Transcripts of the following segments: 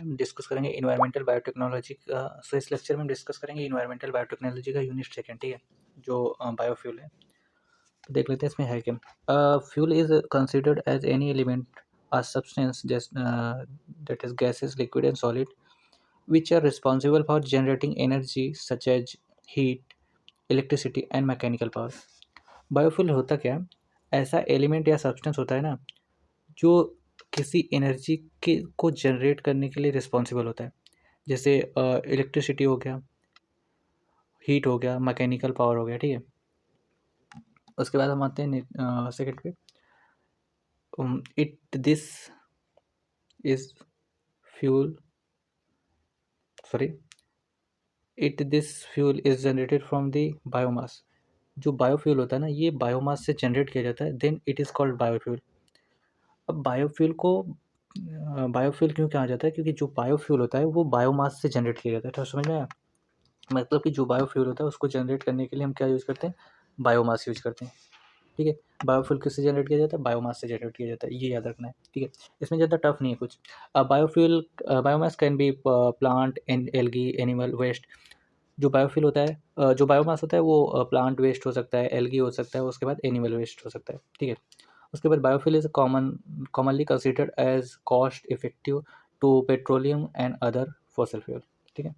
हम डिस्कस करेंगे environmental biotechnology का। सो इस लेक्चर में हम डिस्कस करेंगे इन्वायरमेंटल बायोटेक्नोलॉजी का यूनिट सेकंड, ठीक है, जो बायोफ्यूल है। तो देख लेते हैं इसमें है क्या। Fuel is considered as any element a substance that is gases, liquid and solid, which are responsible for generating energy such as heat, electricity and mechanical power. Biofuel होता क्या है? ऐसा एलिमेंट या सब्सटेंस होता है ना, जो किसी एनर्जी के को जनरेट करने के लिए रिस्पॉन्सिबल होता है। जैसे इलेक्ट्रिसिटी हो गया, हीट हो गया, मैकेनिकल पावर हो गया, ठीक है। उसके बाद हम आते हैं सेकंड पे। It this is fuel sorry it this fuel is generated from the biomass. जो बायोफ्यूल होता है ना, ये बायोमास से जनरेट किया जाता है, then it is called biofuel. अब बायोफ्यूल को बायोफ्यूल क्यों कहा जाता है? क्योंकि जो बायोफ्यूल होता है वो बायोमास से जनरेट किया जाता है। तो समझ में आया? मतलब कि जो बायोफ्यूल होता है उसको जनरेट करने के लिए हम क्या यूज़ करते हैं? बायोमास यूज़ करते हैं, ठीक है। बायोफ्यूल किससे जनरेट किया जाता है? बायोमास से जनरेट किया जाता है, ये याद रखना है, ठीक है। इसमें ज़्यादा टफ नहीं है कुछ। Biofuel biomass can be plant and algae animal waste. जो बायोफ्यूल होता है जो बायोमास होता है वो प्लांट वेस्ट हो सकता है, एल्गी हो सकता है, उसके बाद एनिमल वेस्ट हो सकता है, ठीक है। उसके बाद biofuel is commonly considered as cost effective to petroleum and other fossil fuel, ठीक है।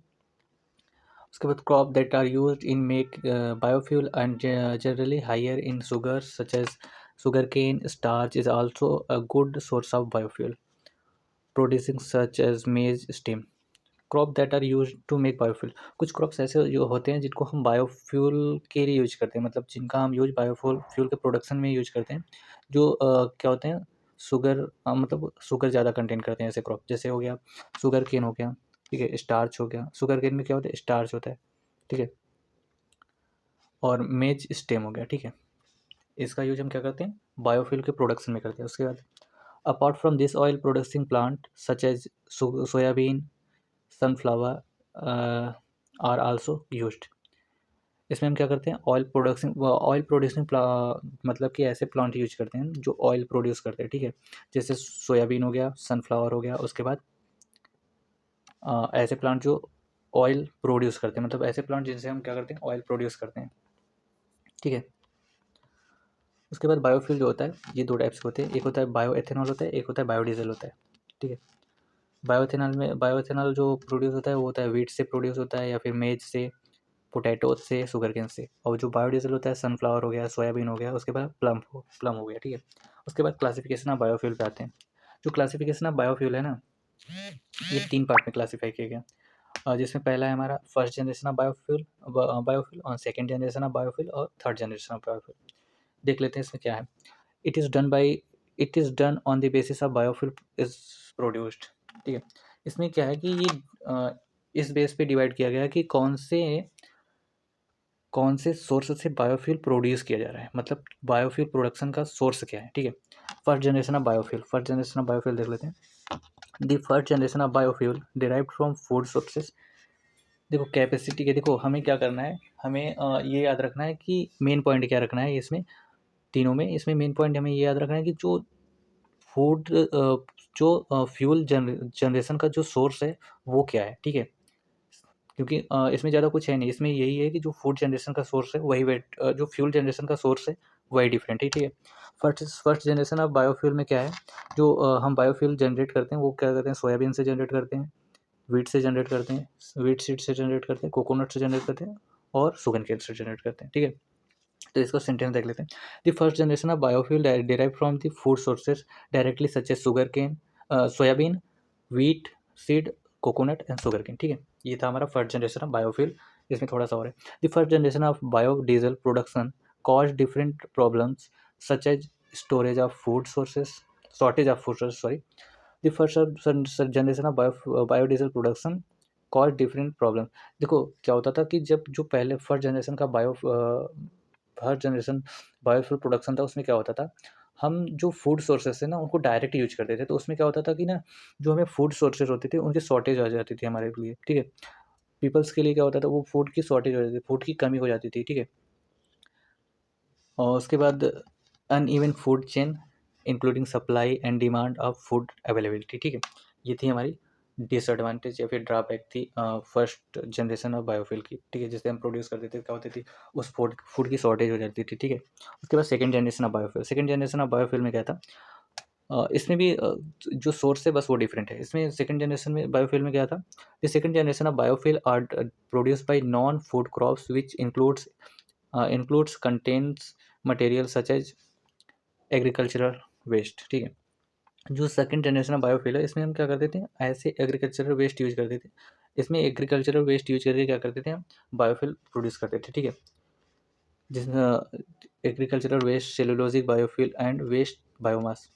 उसके बाद crop that are used in make biofuel and generally higher in sugar such as sugar cane starch is also a good source of biofuel producing such as maize stem. Crop that are use to make biofuel. कुछ crops ऐसे जो होते हैं जिनको हम biofuel के लिए use करते हैं, मतलब जिनका हम यूज बायोफ्यूल फ्यूल के प्रोडक्शन में यूज करते हैं, जो क्या होते हैं, शुगर मतलब शुगर ज़्यादा कंटेन करते हैं ऐसे क्रॉप। जैसे हो गया शुगर केन हो गया, ठीक है, स्टार्च हो गया। शुगर केन में क्या होता है? स्टार्च होता है, ठीक है। और मेज स्टेम हो गया, ठीक है। इसका यूज हम क्या करते हैं? बायोफ्यूल के प्रोडक्शन में करते हैं। उसके बाद apart from this oil producing plant such as soybean, sunflower are also used. इसमें हम क्या करते हैं? ऑयल प्रोड्यूसिंग मतलब कि ऐसे प्लांट यूज करते हैं जो ऑयल प्रोड्यूस करते हैं, ठीक है। जैसे सोयाबीन हो गया, सनफ्लावर हो गया। उसके बाद ऐसे प्लांट जो ऑयल प्रोड्यूस करते हैं, मतलब ऐसे प्लांट जिनसे हम क्या करते हैं? ऑयल प्रोड्यूस करते हैं, ठीक है। उसके बाद बायोफ्यूल जो होता है ये दो टाइप्स के होते हैं। एक होता है बायो एथेनॉल होता है, एक होता है बायोडीजल होता है, ठीक है। बायोएथेनॉल जो प्रोड्यूस होता है वो होता है व्हीट से प्रोड्यूस होता है, या फिर मेज से, पोटैटोज से, शुगरकेन से। और जो बायोडीजल होता है सनफ्लावर हो गया, सोयाबीन हो गया, उसके बाद प्लम हो गया, ठीक है। उसके बाद क्लासिफिकेशन ऑफ बायोफ्यूल पे आते हैं। जो क्लासिफिकेशन ऑफ बायोफ्यूल है ना, ये 3 पार्ट में क्लासीफाई किया गया। जिसमें पहला है हमारा फर्स्ट जनरेशन ऑफ बायोफ्यूल और सेकंड जनरेशन ऑफ बायोफ्यूल और थर्ड जनरेशन ऑफ बायोफ्यूल। देख लेते हैं इसमें क्या है। It is done by it is done on the basis of biofuel is produced, ठीक है। इसमें क्या है कि ये इस बेस पे डिवाइड किया गया है कि कौन से सोर्स से बायोफ्यूल प्रोड्यूस किया जा रहा है, मतलब बायोफ्यूल प्रोडक्शन का सोर्स क्या है, ठीक है। फर्स्ट जनरेशन ऑफ बायोफ्यूल देख लेते हैं। The first generation of biofuel derived from food sources. देखो कैपेसिटी के, देखो हमें क्या करना है, हमें ये याद रखना है कि मेन पॉइंट क्या रखना है इसमें तीनों में। इसमें मेन पॉइंट हमें ये याद रखना है कि फूड जो फ्यूल जनरेशन का जो सोर्स है वो क्या है, ठीक है। क्योंकि इसमें ज़्यादा कुछ है नहीं, इसमें यही है कि जो फूड जनरेशन का सोर्स है वही जो फ्यूल जनरेशन का सोर्स है वही डिफरेंट है, ठीक है। फर्स्ट जनरेशन ऑफ बायोफ्यूल में क्या है, जो हम बायोफ्यूल जनरेट करते हैं वो क्या करते हैं? सोयाबीन से जनरेट करते हैं, व्हीट से जनरेट करते हैं, व्हीट सीड से जनरेट करते हैं, कोकोनट से जनरेट करते हैं और शुगरकेन से जनरेट करते हैं, ठीक है। तो इसको सेंटेंस देख लेते हैं। The first generation of biofuel derive from the food sources directly such as sugar cane, soybean, wheat seed, coconut and sugar cane, ठीक है। ये था हमारा फर्स्ट जनरेशन ऑफ बायोफ्यूल। इसमें थोड़ा सा और है। The first generation of biodiesel production cause different problems such as storage of food sources shortage of food source sorry. The first generation of biodiesel production cause different problem. देखो क्या होता था कि जब जो पहले फर्स्ट जनरेशन का हर generation biofuel production था, उसमें क्या होता था, हम जो फूड सोर्सेस है ना उनको डायरेक्ट यूज करते थे। तो उसमें क्या होता था कि ना, जो हमें फूड सोर्सेज होते थे उनकी शॉर्टेज आ जाती थी हमारे लिए, ठीक है। पीपल्स के लिए क्या होता था, वो फूड की शॉर्टेज हो जाती थी, फूड की कमी हो जाती थी, ठीक है। और उसके बाद uneven food chain including supply and demand of food availability, ठीक है। ये थी हमारी डिसएडवांटेज या फिर ड्रॉबैक थी फर्स्ट जनरेशन ऑफ बायोफ्यूल की, ठीक है, जिससे हम प्रोड्यूस करते थे, क्या होती थी, उस फूड फूड की शॉर्टेज हो जाती थी, ठीक है। उसके बाद second generation of biofuel, second generation of biofuel में क्या था, इसमें भी जो सोर्स है बस वो डिफरेंट है। इसमें सेकंड जनरेशन में बायोफ्यूल में क्या था, the second generation of biofuel are produced by non food crops which includes contains material such as agricultural waste, ठीक है। जो सेकंड जनरेशन ऑफ बायोफ्यूल है, इसमें हम क्या करते थे, ऐसे एग्रीकल्चरल वेस्ट यूज करते थे। इसमें एग्रीकल्चरल वेस्ट यूज करके क्या करते थे, हम बायोफ्यूल प्रोड्यूस करते थे, ठीक है। जिसमें agricultural waste, cellulosic biofuel and waste biomass,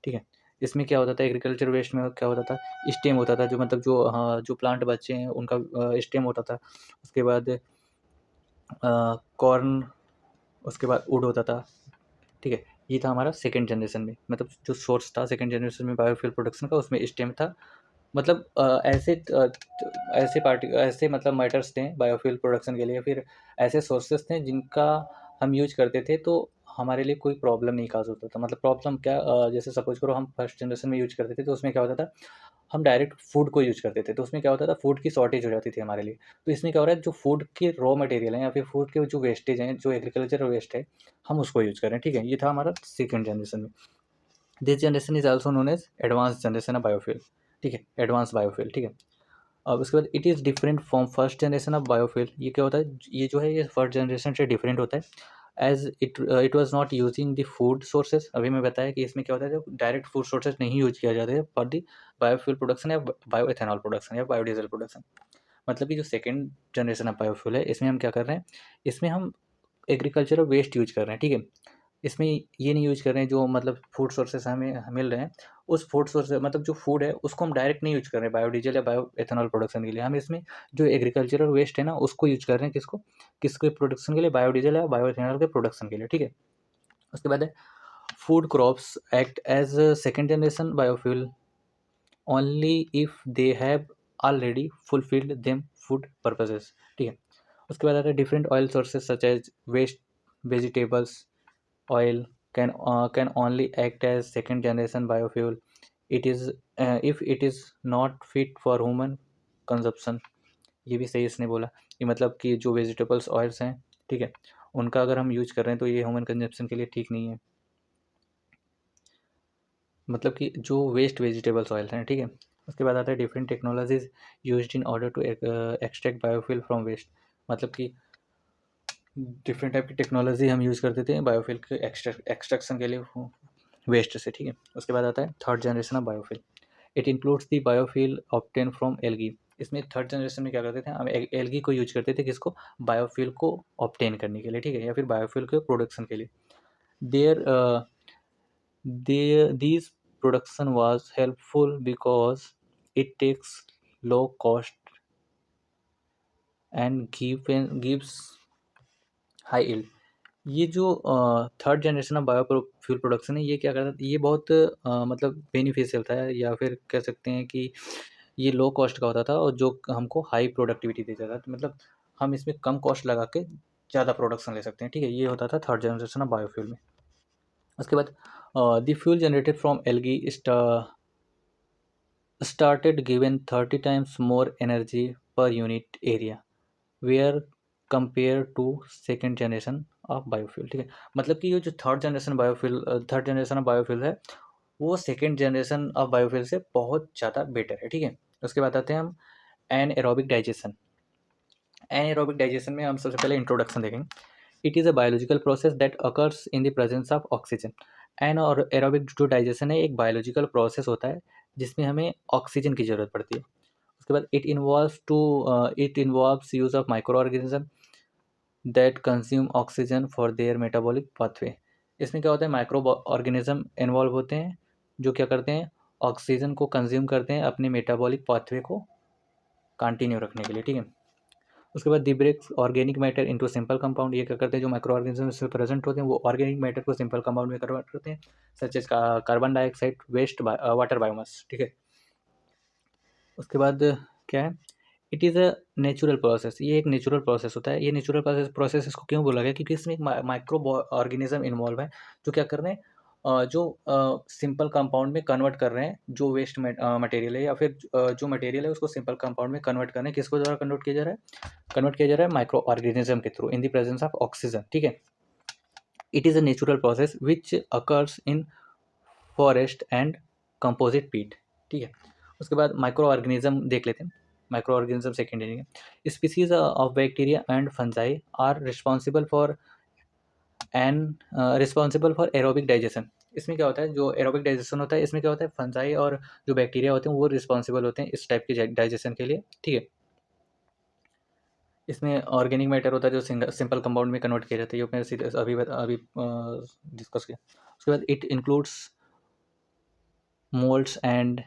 ठीक है। इसमें क्या होता था, एग्रीकल्चर वेस्ट में क्या होता था, स्टेम होता था, जो मतलब जो हाँ जो प्लांट बचे हैं उनका स्टेम होता था। उसके बाद कॉर्न, उसके बाद वुड होता था, ठीक है। ये था हमारा सेकंड जनरेशन में, मतलब जो सोर्स था सेकंड जनरेशन में बायोफ्यूल प्रोडक्शन का, उसमें स्टेम था। मतलब ऐसे मतलब मैटर्स थे बायोफ्यूल प्रोडक्शन के लिए, फिर ऐसे सोर्सेस थे जिनका हम यूज करते थे तो हमारे लिए कोई प्रॉब्लम नहीं काज होता था। मतलब प्रॉब्लम क्या, जैसे सपोज करो हम फर्स्ट जनरेशन में यूज करते थे तो उसमें क्या होता था, हम डायरेक्ट फूड को यूज करते थे तो उसमें क्या होता था, फूड की शॉर्टेज हो जाती थी हमारे लिए। तो इसमें क्या हो रहा है, जो फूड के रॉ मटेरियल हैं या फिर फूड के जो वेस्टेज हैं, जो एग्रीकल्चर वेस्ट है, हम उसको यूज करें, ठीक है। ये था हमारा सेकंड जनरेशन में। This generation is also known as advance generation of biofuel, ठीक है, एडवांस बायोफ्यूल, ठीक है। अब उसके बाद it is different from first generation of biofuel, ये क्या होता है, ये जो है ये फर्स्ट जनरेशन से डिफरेंट होता है। As it was not using the food sources, अभी मैं बताया कि इसमें क्या होता है, जो डायरेक्ट फूड सोर्सेज नहीं यूज किया जाता है फॉर दी बायोफ्यूल प्रोडक्शन या बायो एथेनॉल प्रोडक्शन या बायोडीजल प्रोडक्शन। मतलब कि जो सेकेंड जनरेशन ऑफ बायोफ्यूल है, इसमें हम क्या कर रहे हैं, इसमें हम एग्रीकल्चरल वेस्ट यूज कर रहे हैं, ठीक है। इसमें ये नहीं यूज कर रहे हैं जो मतलब फूड सोर्सेस हमें मिल रहे हैं, उस फूड सोर्स मतलब जो फूड है उसको हम डायरेक्ट नहीं यूज कर रहे हैं बायोडीजल या बायो एथेनॉल प्रोडक्शन के लिए। हम इसमें जो एग्रीकल्चरल वेस्ट है ना उसको यूज कर रहे हैं, किसको, किसके प्रोडक्शन के लिए, बायोडीजल या बायो एथेनॉल के प्रोडक्शन के लिए, ठीक है। उसके बाद है food crops act as second generation biofuel only if they have already fulfilled them food purposes, ठीक है। उसके बाद आता है different oil sources such as waste vegetables oil can only act as second generation biofuel. It is if it is not fit for human consumption. ये भी सही इसने बोला, ये मतलब कि जो वेजिटेबल्स ऑयल्स हैं, ठीक है, उनका अगर हम यूज कर रहे हैं तो ये ह्यूमन कंजप्शन के लिए ठीक नहीं है। मतलब कि जो वेस्ट वेजिटेबल्स ऑयल्स हैं, ठीक है। उसके बाद आता है different technologies used in order to extract biofuel from waste. मतलब कि डिफरेंट टाइप की टेक्नोलॉजी हम यूज़ करते थे बायोफ्यूल के एक्सट्रैक्शन के लिए वेस्ट से, ठीक है। उसके बाद आता है third generation of biofuel. It includes the biofuel obtain from algae. इसमें थर्ड जनरेशन में क्या करते थे, हम एल्गी को यूज करते थे, किसको, बायोफ्यूल को ऑब्टेन करने के लिए, ठीक है, या फिर बायोफ्यूल के प्रोडक्शन के लिए। There these production was helpful because it takes low cost and gives high yield. ये जो third generation of biofuel production है, ये क्या करता है, ये बहुत मतलब बेनिफिशियल था, या फिर कह सकते हैं कि ये लो कॉस्ट का होता था और जो हमको हाई प्रोडक्टिविटी देता था। तो मतलब हम इसमें कम कॉस्ट लगा के ज़्यादा प्रोडक्शन ले सकते हैं, ठीक है। ये होता था थर्ड जनरेशन ऑफ बायोफ्यूल में। उसके बाद the fuel generated from algae started given 30 times more energy per unit area where compare to second generation of biofuel, ठीक है। मतलब कि ये जो थर्ड जनरेशन ऑफ बायोफ्यूल है, वो सेकेंड जनरेशन ऑफ बायोफ्यूल से बहुत ज़्यादा बेटर है, ठीक है। उसके बाद आते हैं हम एनएरोबिक डाइजेशन। एनएरोबिक डाइजेशन में हम सबसे पहले इंट्रोडक्शन देखेंगे। It is a biological process that occurs in the presence of oxygen. Anaerobic जो डाइजेशन है एक बायोलॉजिकल प्रोसेस होता है जिसमें हमें ऑक्सीजन की ज़रूरत पड़ती है। उसके बाद it involves use of micro organism that consume oxygen for their metabolic pathway. इसमें क्या होता है, माइक्रो ऑर्गेनिज्म इन्वॉल्व होते हैं जो क्या करते हैं, ऑक्सीजन को कंज्यूम करते हैं अपने मेटाबॉलिक पाथवे को कंटिन्यू रखने के लिए, ठीक है। उसके बाद the breaks organic matter into simple compound. ये क्या करते हैं, जो माइक्रो ऑर्गेनिज्म इसमें प्रेजेंट होते हैं वो ऑर्गेनिक मैटर को सिंपल कंपाउंड में कन्वर्ट करते हैं, such as carbon dioxide, waste water biomass, ठीक है। उसके बाद क्या है, it is a natural process. ये एक नेचुरल प्रोसेस होता है। ये नेचुरल प्रोसेस इसको क्यों बोला गया, क्योंकि इसमें एक माइक्रो ऑर्गेनिज्म इन्वॉल्व है जो क्या कर रहे हैं, जो सिंपल कंपाउंड में कन्वर्ट कर रहे हैं, जो वेस्ट मटेरियल है या फिर जो मटेरियल है उसको सिंपल कंपाउंड में कन्वर्ट कर रहे हैं। किसको द्वारा कन्वर्ट किया जा रहा है? कन्वर्ट किया जा रहा है माइक्रो ऑर्गेनिज्म के through in the presence of oxygen. ठीक है, it is a natural process which occurs in forest and composite पीट। ठीक है, उसके बाद माइक्रो ऑर्गेनिज्म देख लेते हैं। माइक्रो ऑर्गेनिज्म सेकेंड है, species of bacteria and fungi are responsible for aerobic digestion. इसमें क्या होता है, जो एरोबिक डाइजेशन होता है इसमें क्या होता है, फंजाई और जो बैक्टीरिया होते हैं वो रिस्पॉन्सिबल होते हैं इस टाइप के डाइजेशन के लिए। ठीक है, इसमें ऑर्गेनिक मैटर होता है जो सिंपल कंपाउंड में कन्वर्ट किया जाता है, ये मैंने सीधे अभी डिस्कस किया। उसके बाद it includes moulds and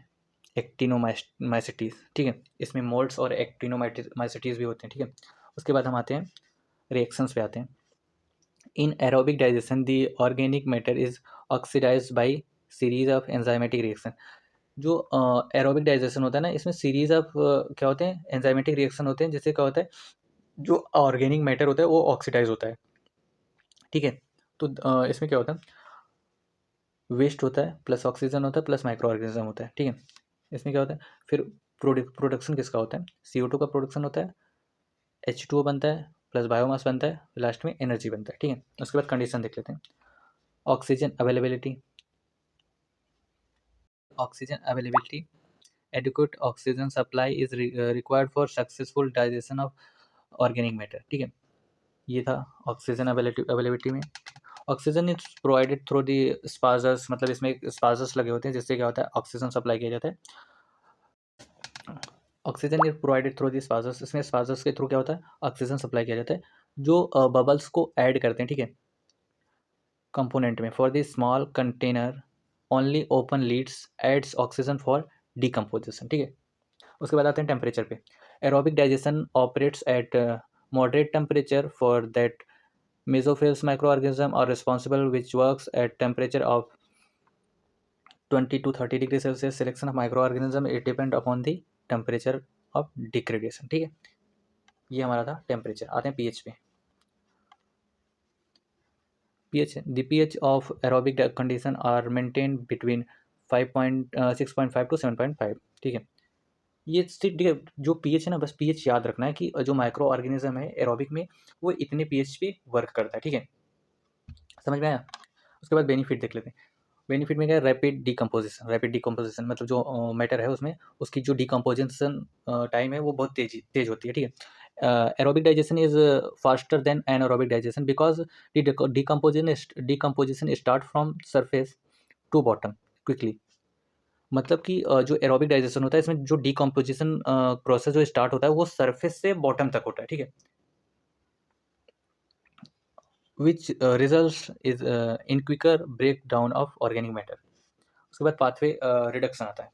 actinomycetes. ठीक है, इसमें मोल्ड्स और एक्टिनोमाइसिटीज भी होते हैं। ठीक है, उसके बाद हम आते हैं रिएक्शंस पे आते हैं। In aerobic digestion the organic matter is oxidised by series of enzymatic reaction. जो एरोबिक डाइजेशन होता है ना, इसमें सीरीज ऑफ क्या होते हैं, एंजाइमेटिक रिएक्शन होते हैं, जिससे क्या होता है जो ऑर्गेनिक मैटर होता है वो ऑक्सीडाइज होता है। ठीक है, तो इसमें क्या होता है, वेस्ट होता है प्लस ऑक्सीजन होता है प्लस माइक्रो ऑर्गेनिज्म होता है। ठीक है, इसमें क्या होता है फिर प्रोडक्शन किसका होता है, CO2 का प्रोडक्शन होता है, H2O बनता है प्लस बायोमास बनता है, लास्ट में एनर्जी बनता है। ठीक है, उसके बाद कंडीशन देख लेते हैं। Oxygen availability, adequate oxygen supply is required for successful digestion of organic matter. ठीक है, ये था ऑक्सीजन अवेलेबिलिटी में। Oxygen is provided through the spargers, मतलब इसमें स्पाजर्स लगे होते हैं जिससे क्या होता है ऑक्सीजन सप्लाई किया जाता है। Oxygen is provided through the spargers, इसमें स्पाजर्स के थ्रू क्या होता है ऑक्सीजन सप्लाई किया जाता है, जो बबल्स को ऐड करते हैं। ठीक है, कंपोनेंट में for the small container only open lids adds oxygen for decomposition. ठीक है, उसके बाद आते हैं टेम्परेचर पे। Aerobic digestion operates at moderate temperature for that mesophiles microorganism are responsible which works at temperature of 20 to 30 degree Celsius. Selection of microorganism it depend upon the temperature of degradation. ठीक है, ये हमारा था temperature. आते हैं pH पे। pH, the pH of aerobic condition are maintained between 6.5 to 7.5। ठीक है, ये ठीक है, जो pH है ना, बस pH याद रखना है कि जो माइक्रो ऑर्गेनिज्म है एरोबिक में वो इतने pH पे वर्क करता है। ठीक है, समझ में आया। उसके बाद बेनिफिट देख लेते हैं। बेनिफिट में क्या है, रैपिड डिकम्पोजिशन मतलब जो मैटर है उसमें उसकी जो डिकम्पोजिशन टाइम है वो बहुत तेज होती है। ठीक है, aerobic digestion is faster than anaerobic digestion because decomposition start from surface to bottom quickly. मतलब कि जो एरोबिक डाइजेशन होता है इसमें जो डिकम्पोजिशन प्रोसेस जो स्टार्ट होता है वो सरफेस से बॉटम तक होता है। ठीक है, which result is in quicker break down of organic matter. उसके बाद पाथवे रिडक्शन आता है।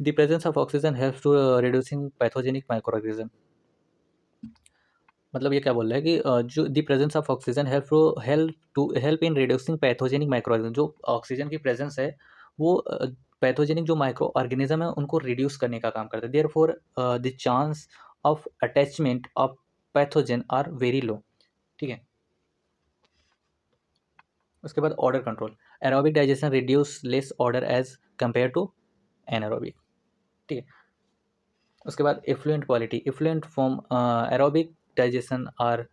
The presence of oxygen helps to reducing pathogenic microorganism. मतलब ये क्या बोल रहा है कि जो the presence of oxygen help in reducing pathogenic microorganism. जो ऑक्सीजन की प्रेजेंस है वो पैथोजेनिक जो माइक्रो ऑर्गेनिज्म है उनको रिड्यूस करने का काम करता है। Therefore the chance of attachment of pathogen are very low. ठीक है, उसके बाद odour control. Aerobic digestion reduce less odour as compare to anaerobic. ठीक है, उसके बाद effluent quality. Effluent form aerobic digestion are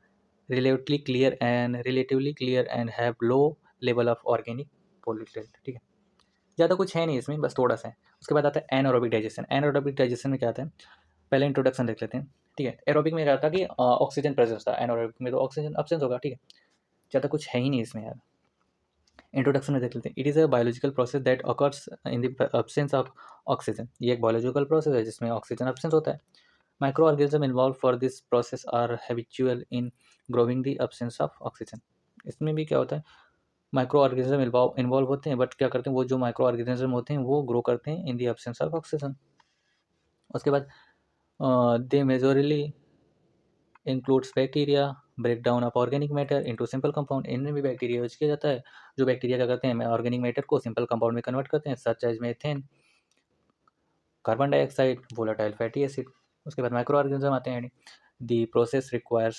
relatively clear and have low level of organic pollutant. ठीक है, ज़्यादा कुछ है नहीं इसमें, बस थोड़ा सा है। उसके बाद आता है एनारोबिक डाइजेशन। एनारोबिक डाइजेशन में क्या आता है, पहले इंट्रोडक्शन देख लेते हैं। ठीक है, एरोबिक में क्या था कि ऑक्सीजन प्रेजेंस था, एनारोबिक में तो ऑक्सीजन अब्सेंस होगा। ठीक है, ज़्यादा कुछ है ही नहीं इसमें यार। इंट्रोडक्शन में देख लेते हैं। It is a biological process that occurs in the absence of oxygen. ये एक बायोलॉजिकल प्रोसेस है जिसमें ऑक्सीजन अब्सेंस होता है। Micro organism involve for this process are habitual in growing the absence of oxygen. इसमें भी क्या होता है, माइक्रो ऑर्गेनिज्म इन्वॉल्व होते हैं, बट क्या करते हैं वो जो माइक्रो ऑर्गेनिज्म होते हैं वो ग्रो करते हैं in the absence of oxygen. उसके बाद they majorly includes bacteria break down of organic matter into simple compound. इनमें भी बैक्टीरिया यूज किया जाता है, जो बैक्टीरिया क्या करते हैं ऑर्गेनिक मैटर को सिंपल कंपाउंड में कन्वर्ट करते हैं, such as methane, carbon dioxide, volatile fatty acid. उसके बाद माइक्रो ऑर्गेनिज्म आते हैं। The process require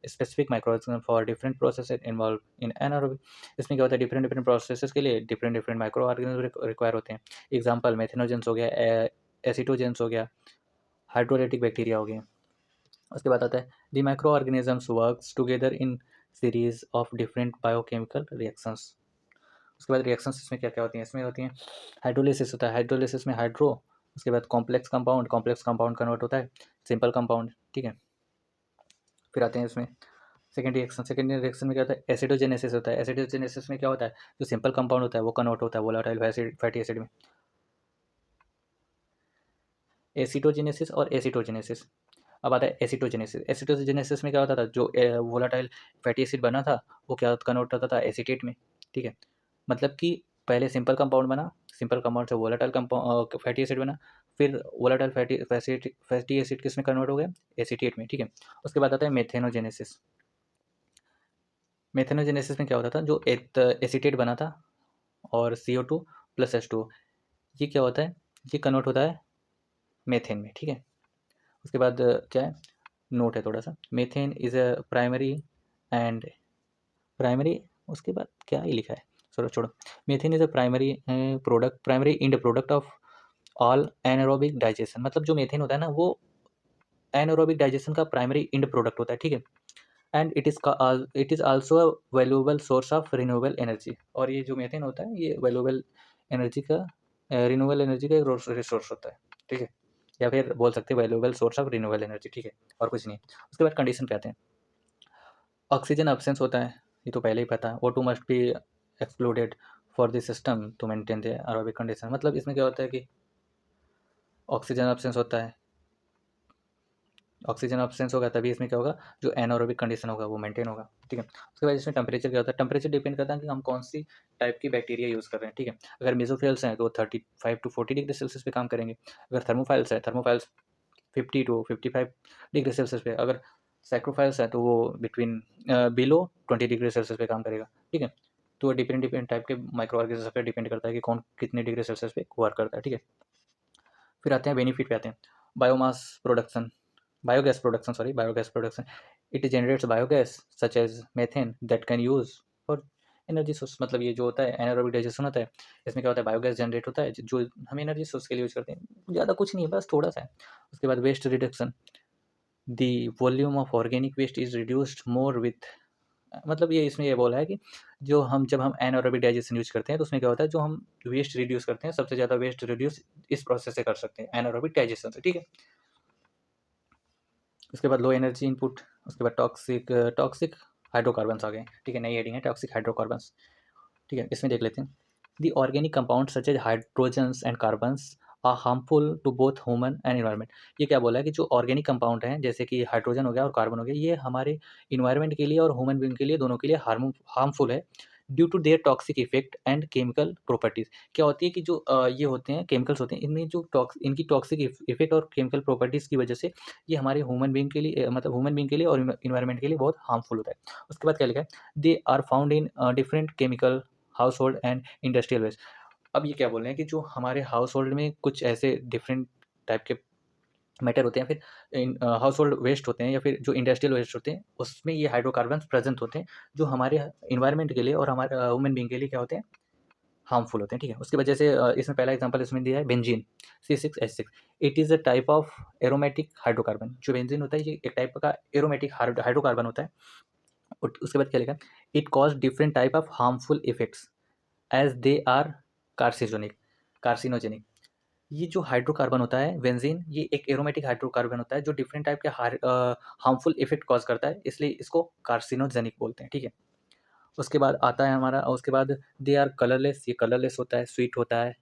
specific microorganism for different processes involved in anaerobic. इसमें क्या होता है, डिफरेंट डिफरेंट प्रोसेसेस के लिए different different micro organism require होते हैं. एग्जांपल मेथेनोजेंस हो गया, एसिटोजेंस हो गया, हाइड्रोलाइटिक बैक्टीरिया हो गया. उसके बाद आता है the micro organisms works together in series of different biochemical reactions. उसके बाद रिएक्शंस इसमें क्या क्या होती हैं, इसमें होती हैं हाइड्रोलिसिस होता है. हाइड्रोलिसिस में हाइड्रो, उसके बाद कॉम्प्लेक्स कंपाउंड कन्वर्ट होता है सिंपल कंपाउंड. ठीक है. फिर आते हैं इसमें सेकेंड रिएक्शन में क्या होता है, एसिडोजेनेसिस होता है. एसिडोजेनेसिस में क्या होता है, जो सिंपल कंपाउंड होता है वो कन्वर्ट होता है वोलेटाइल फैटी एसिड में. एसिटोजेनेसिस और एसिटोजेनेसिस. अब आता है एसिटोजेनेसिस. एसिटोजेनेसिस में क्या होता था, जो वोलेटाइल फैटी एसिड बना था वो क्या कन्वर्ट होता था एसीटेट में. ठीक है. मतलब कि पहले सिंपल कंपाउंड बना, सिंपल कंपाउंड से वोलेटाइल कंपाउंड फैटी एसिड बना, फिर वोलेटाइल फैटी एसिड किस में कन्वर्ट हो गया, एसीटेट में. ठीक है. उसके बाद आता है मेथेनोजेनेसिस. मेथेनोजेनेसिस में क्या होता था, जो एसीटेट बना था और CO2 प्लस H2O, ये क्या होता है, ये कन्वर्ट होता है मेथेन में. ठीक है. उसके बाद क्या है, नोट है थोड़ा सा, मेथेन इज अ प्राइमरी. उसके बाद क्या ही लिखा है, चलो छोड़ो. Methane is a primary end product of all anaerobic digestion. मतलब जो मेथेन होता है ना, वो एनारोबिक डाइजेशन का प्राइमरी इंड प्रोडक्ट होता है. ठीक है. And it is also a valuable source of renewable energy. और ये जो मेथेन होता है ये वैल्यूएबल एनर्जी का रिन्यूएबल एनर्जी का एक रिसोर्स होता है. ठीक है. या फिर बोल सकते हैं valuable source of renewable energy. ठीक है. और कुछ नहीं. उसके बाद कंडीशन पे आते हैं. ऑक्सीजन एब्सेंस होता है, ये तो पहले ही पता है. O2 must be excluded for the system to maintain the aerobic condition. मतलब इसमें क्या होता है कि ऑक्सीजन एब्सेंस होता है, ऑक्सीजन एब्सेंस होगा तभी इसमें क्या होगा, जो एनारोबिक कंडीशन होगा वो मेंटेन होगा. ठीक है. उसके बाद इसमें टेम्परेचर क्या होता है, टेम्परेचर डिपेंड करता है कि हम कौन सी टाइप की बैक्टीरिया यूज़ कर रहे हैं. ठीक है. अगर मेसोफिल्स हैं तो 35 to 40 डिग्री सेल्सियस पे काम करेंगे. अगर थर्मोफाइल्स 50 to 55 डिग्री सेल्सियस पे. अगर सैक्रोफाइल्स है तो वो बिटवीन बिलो 20 डिग्री सेल्सियस पे काम करेगा. ठीक है. तो डिफरेंट डिफरेंट टाइप के माइक्रो ऑर्गेनिज्म पे डिपेंड करता है कि कौन कितने डिग्री सेल्सियस पे वर्क करता है. ठीक है. फिर आते हैं बेनिफिट पे आते हैं. Biomass production biogas production. It generates biogas such as methane that can use for energy source. मतलब ये जो होता है एनारोबिक डाइजेशन होता है, इसमें क्या होता है, बायोगैस जनरेट होता है जो हम एनर्जी सोर्स के लिए यूज करते हैं. ज़्यादा कुछ नहीं है, बस थोड़ा सा है. उसके बाद waste reduction. The volume of organic waste is reduced more with. मतलब ये इसमें ये बोला है कि जब हम एनारोबिक डाइजेशन यूज करते हैं तो उसमें क्या होता है, जो हम वेस्ट रिड्यूस करते हैं, सबसे ज़्यादा वेस्ट रिड्यूस इस प्रोसेस से कर सकते हैं, एनारोबिक डाइजेशन से. ठीक है. उसके बाद लो एनर्जी इनपुट. उसके बाद टॉक्सिक हाइड्रोकार्बन्स आ गए. ठीक है. नई हेडिंग है टॉक्सिक हाइड्रोकार्बन्स. ठीक है. इसमें देख लेते हैं. The organic compound such as hydrogens and carbons are harmful to both human and environment. ये क्या बोला है कि जो ऑर्गेनिक कंपाउंड हैं जैसे कि हाइड्रोजन हो गया और कार्बन हो गया, ये हमारे इन्वायरमेंट के लिए और ह्यूमन बीइंग के लिए, दोनों के लिए हार्मफुल है due to their toxic effect and chemical properties. क्या होती है कि जो ये होते हैं केमिकल्स होते हैं, इनमें जो इनकी टॉक्सिक इफेक्ट और केमिकल प्रॉपर्टीज़ की वजह से ये हमारे ह्यूमन बीइंग के लिए मतलब ह्यूमन बीइंग के लिए और इन्वायरमेंट के लिए बहुत हार्मफुल होता है. उसके बाद क्या लिखा है, they are found in different chemical household and industrial waste. अब ये क्या बोल रहे हैं कि जो हमारे हाउस होल्ड में कुछ ऐसे डिफरेंट टाइप के मैटर होते हैं, फिर इन हाउस होल्ड वेस्ट होते हैं या फिर जो इंडस्ट्रियल वेस्ट होते हैं, उसमें ये हाइड्रोकार्बन्स प्रेजेंट होते हैं जो हमारे इन्वायरमेंट के लिए और हमारे ह्यूमन बीइंग के लिए क्या होते हैं, हार्मफुल होते हैं. ठीक है. उसकी वजह से इसमें पहला एग्जांपल इसमें दिया है benzene C6H6. It is a type of aromatic hydrocarbon. जो बेंजीन होता है ये एक टाइप का एरोमेटिक हाइड्रोकार्बन होता है. और उसके बाद क्या लिखा है, it cause different type of harmful effects as they are carcinogenic. ये जो हाइड्रोकार्बन होता है बेंजीन, ये एक एरोमेटिक हाइड्रोकार्बन होता है जो डिफरेंट टाइप के हार्मफुल इफेक्ट कॉज करता है, इसलिए इसको कार्सिनोजेनिक बोलते हैं. ठीक है. उसके बाद आता है हमारा, उसके बाद दे आर कलरलेस. ये कलरलेस होता है, स्वीट होता है,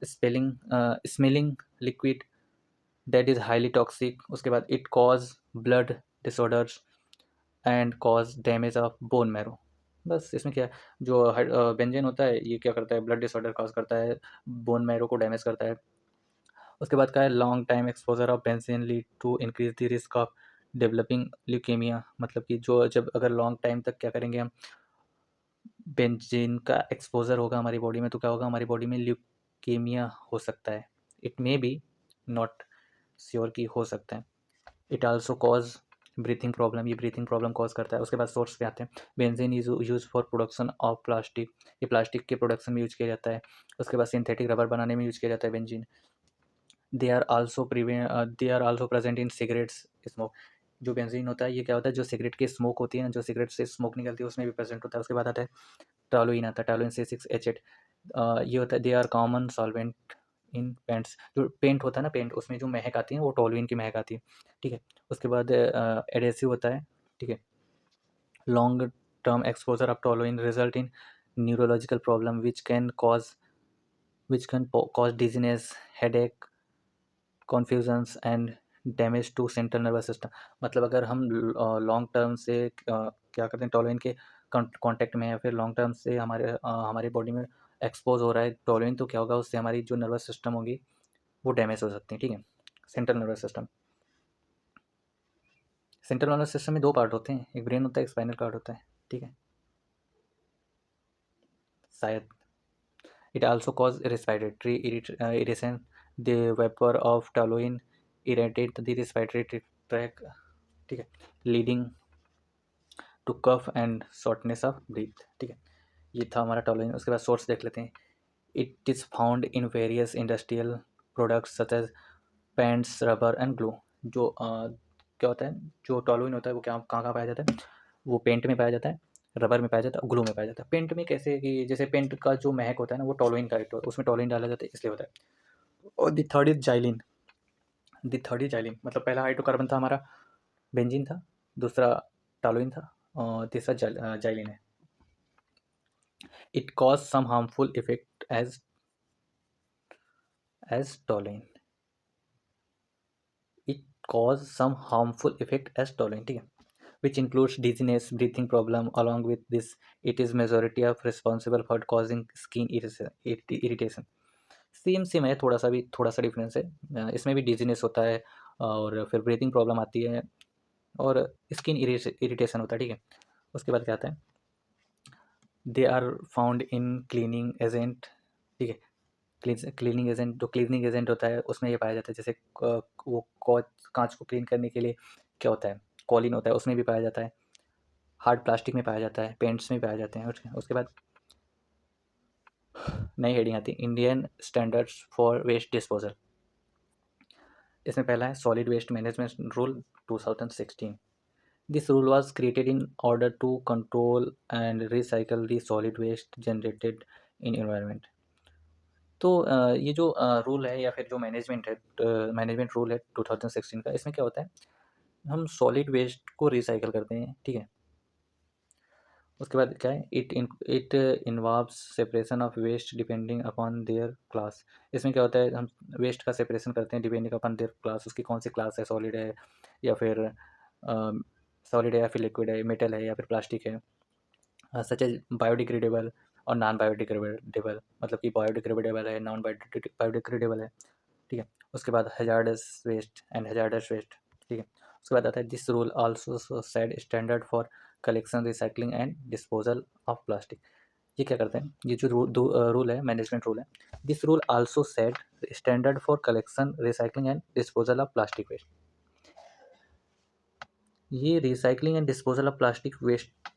smelling liquid that is highly toxic. उसके बाद it cause blood disorders and cause damage of bone marrow. बस इसमें क्या है, जो बेंजीन होता है ये क्या करता है, ब्लड डिसऑर्डर कॉज करता है, बोन मैरो को डैमेज करता है. उसके बाद क्या है, long time exposure of benzene lead to increase the risk of developing leukaemia. मतलब कि जो जब अगर लॉन्ग टाइम तक क्या करेंगे हम, बेंजीन का एक्सपोजर होगा हमारी बॉडी में, तो क्या होगा, हमारी बॉडी में ल्यूकेमिया हो सकता है. It may be, not sure कि हो सकता है. It also cause breathing problem, ये ब्रीथिंग प्रॉब्लम कॉज करता है। उसके बाद सोर्स पे आते हैं, benzene is use for production of plastic, ये प्लास्टिक के प्रोडक्शन में यूज किया जाता है। उसके बाद सिंथेटिक रबर बनाने में यूज किया जाता है benzene. They are also present in cigarettes smoke, जो बेंजीन होता है ये क्या होता है, जो सिगरेट की स्मोक होती है ना, जो सिगरेट से स्मोक निकलती है उसमें भी प्रेजेंट होता है। उसके बाद आता है टॉलुइन, आता है टॉलुइन C6H8, ये होता है they are common solvent in paints, जो पेंट होता है ना, पेंट उसमें जो महक आती है वो टॉलुइन की महक आती है, ठीक है। उसके बाद एडेसिव होता है, ठीक है। Long term exposure of toluene result in neurological problem which can cause dizziness, headache, confusions and damage to central nervous system. मतलब अगर हम लॉन्ग टर्म से क्या करते हैं, टॉलुइन के कांटेक्ट में या फिर लॉन्ग टर्म से हमारे बॉडी में एक्सपोज हो रहा है टॉलुइन, तो क्या होगा, उससे हमारी जो नर्वस सिस्टम होगी वो डैमेज हो सकती है, ठीक है। Central nervous system, central nervous system में दो पार्ट होते हैं, एक ब्रेन होता है, एक स्पाइनल कार्ड होता है, ठीक है, शायद। It also cause respiratory irritation, the vapour of toluene irritate the respiratory track, ठीक है, leading to cough and shortness of breath, ठीक है। ये था हमारा टॉलरेंस। उसके बाद सोर्स देख लेते हैं। It is found in various industrial products such as paints, rubber and glue. जो क्या होता है, जो टॉलुइन होता है वो क्या कहाँ कहाँ पाया जाता है, वो पेंट में पाया जाता है, रबर में पाया जाता है, ग्लू में पाया जाता है। पेंट में कैसे कि जैसे पेंट का जो महक होता है ना वो टॉलुइन का उसमें टॉलुइन डाला जाता है इसलिए होता है। और the third is xylene, the third is xylene, मतलब पहला हाइड्रोकार्बन था हमारा बेंजीन था, दूसरा टॉलुइन था और तीसरा जाइलिन है। It caused some harmful effect as toluene. It caused some harmful effect as toluene, ठीक है, which includes dizziness, breathing problem. Along with this, it is majority of responsible for causing skin irritation. Same है, थोड़ा सा difference है। इसमें भी dizziness होता है और फिर ब्रीथिंग प्रॉब्लम आती है और स्किन इरिटेशन होता है, ठीक है। उसके बाद क्या आता है, they are found in cleaning agent, ठीक है। क्लीनिंग एजेंट, जो क्लीनिंग एजेंट होता है उसमें ये पाया जाता है, जैसे वो कांच को क्लीन करने के लिए क्या होता है, कॉलिन होता है, उसमें भी पाया जाता है। हार्ड प्लास्टिक में पाया जाता है, पेंट्स में पाया जाते हैं। उसके बाद नई हेडिंग आती है, Indian standards for waste disposal. इसमें पहला है solid waste management rule 2016। This rule was created in order to control and recycle the solid waste generated in environment. तो ये जो रूल है या फिर जो मैनेजमेंट रूल है 2016 का, इसमें क्या होता है, हम सॉलिड वेस्ट को रिसाइकल करते हैं, ठीक है। उसके बाद क्या है, it involves separation of waste depending upon their class. इसमें क्या होता है, हम वेस्ट का सेपरेशन करते हैं डिपेंडिंग अपॉन देयर क्लास, उसकी कौन सी क्लास है, सॉलिड है या फिर सॉलिड है या फिर लिक्विड है, मेटल है या फिर प्लास्टिक है, सच एज बायोडिग्रेडेबल और नॉन बायोडिग्रेडेबल, मतलब कि बायोडिग्रेडेबल है, नॉन बायोडिग्रेडेबल है, ठीक है। उसके बाद hazardous waste and hazardous waste, ठीक है। उसके बाद आता है this rule also set standard for collection, recycling and disposal of plastic. ये क्या करते हैं, ये जो रूल है, मैनेजमेंट रूल है, this rule also set standard for collection, recycling and disposal of plastic waste. ये recycling and disposal of plastic waste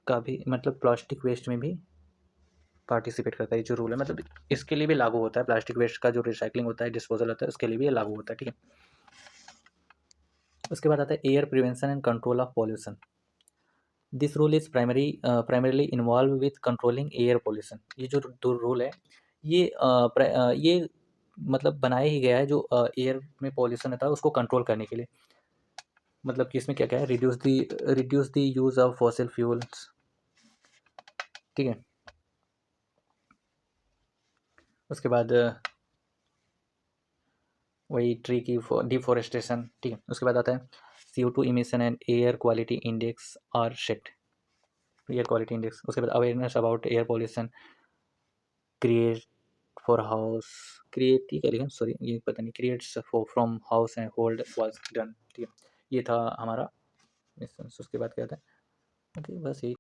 का भी, मतलब प्लास्टिक वेस्ट में भी पार्टिसिपेट करता है, ये जो रूल है, मतलब इसके लिए भी लागू होता है। प्लास्टिक वेस्ट का जो रिसाइकलिंग होता है, डिस्पोजल होता है, उसके लिए भी ये लागू होता है, ठीक है। उसके बाद आता है air prevention and control of pollution. This rule is primarily involve with controlling air pollution. ये जो रूल है ये मतलब बनाया ही गया है जो एयर में पॉल्यूशन होता है उसको कंट्रोल करने के लिए। मतलब कि इसमें क्या क्या है, reduce the use of fossil fuels, ठीक है। उसके बाद वही ट्री की डिफोरेस्टेशन, ठीक है। उसके बाद आता है CO2 emission and air quality index are set, air quality index. उसके बाद awareness about air pollution, create for house, create ही करेगा, सॉरी ये पता नहीं, creates from house and hold was done, ठीक है। ये था हमारा। उसके बाद क्या था, ओके बस यही।